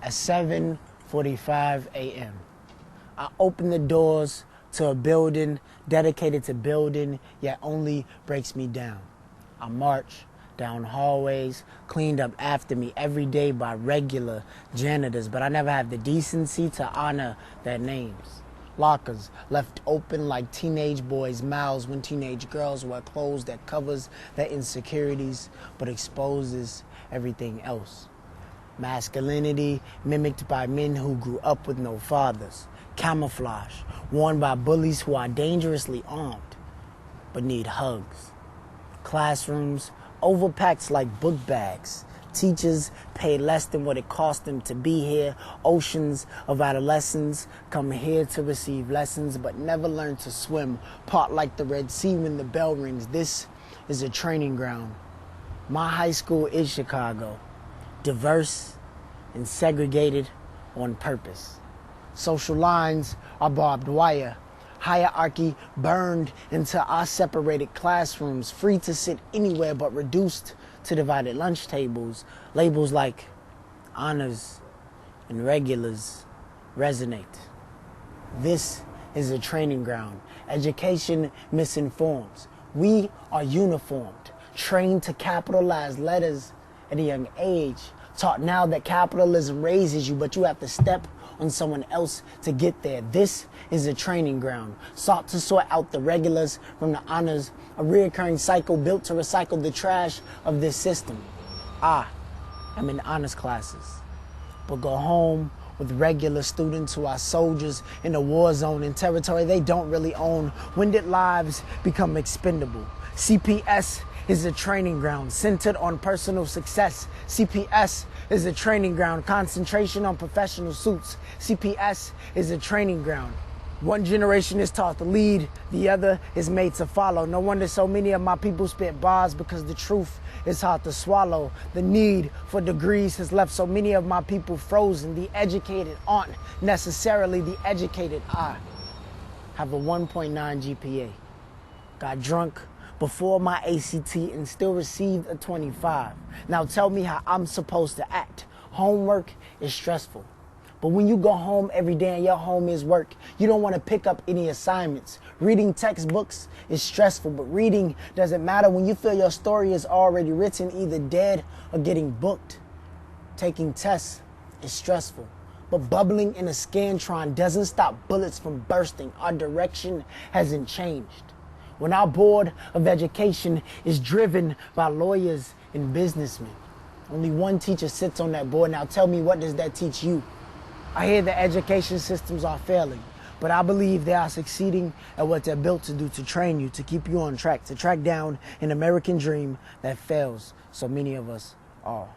at 7:45 a.m. I open the doors to a building dedicated to building, yet only breaks me down. I march down hallways, cleaned up after me every day by regular janitors, but I never have the decency to honor their names. Lockers left open like teenage boys' mouths when teenage girls wear clothes that covers their insecurities but exposes everything else. Masculinity mimicked by men who grew up with no fathers. Camouflage worn by bullies who are dangerously armed but need hugs. Classrooms overpacked like book bags. Teachers pay less than what it cost them to be here. Oceans of adolescents come here to receive lessons but never learn to swim. Part like the Red Sea when the bell rings. This is a training ground. My high school is Chicago. Diverse and segregated on purpose. Social lines are barbed wire. Hierarchy burned into our separated classrooms, free to sit anywhere but reduced to divided lunch tables. Labels like honors and regulars resonate. This is a training ground. Education misinforms. We are uniformed, trained to capitalize letters at a young age, taught now that capitalism raises you, but you have to step on someone else to get there. This is a training ground, sought to sort out the regulars from the honors, a reoccurring cycle built to recycle the trash of this system. I am in honors classes, but go home with regular students who are soldiers in a war zone in territory they don't really own. When did lives become expendable? CPS is a training ground centered on personal success. CPS is a training ground, concentration on professional suits. CPS is a training ground. One generation is taught to lead, the other is made to follow. No wonder so many of my people spit bars, because the truth is hard to swallow. The need for degrees has left so many of my people frozen. The educated aren't necessarily the educated. I have a 1.9 GPA. Got drunk before my ACT and still received a 25. Now tell me how I'm supposed to act. Homework is stressful. But when you go home every day and your home is work, you don't want to pick up any assignments. Reading textbooks is stressful, but reading doesn't matter when you feel your story is already written, either dead or getting booked. Taking tests is stressful, but bubbling in a Scantron doesn't stop bullets from bursting. Our direction hasn't changed. When our board of education is driven by lawyers and businessmen, only one teacher sits on that board. Now tell me, what does that teach you? I hear the education systems are failing, but I believe they are succeeding at what they're built to do, to train you, to keep you on track, to track down an American dream that fails so many of us all.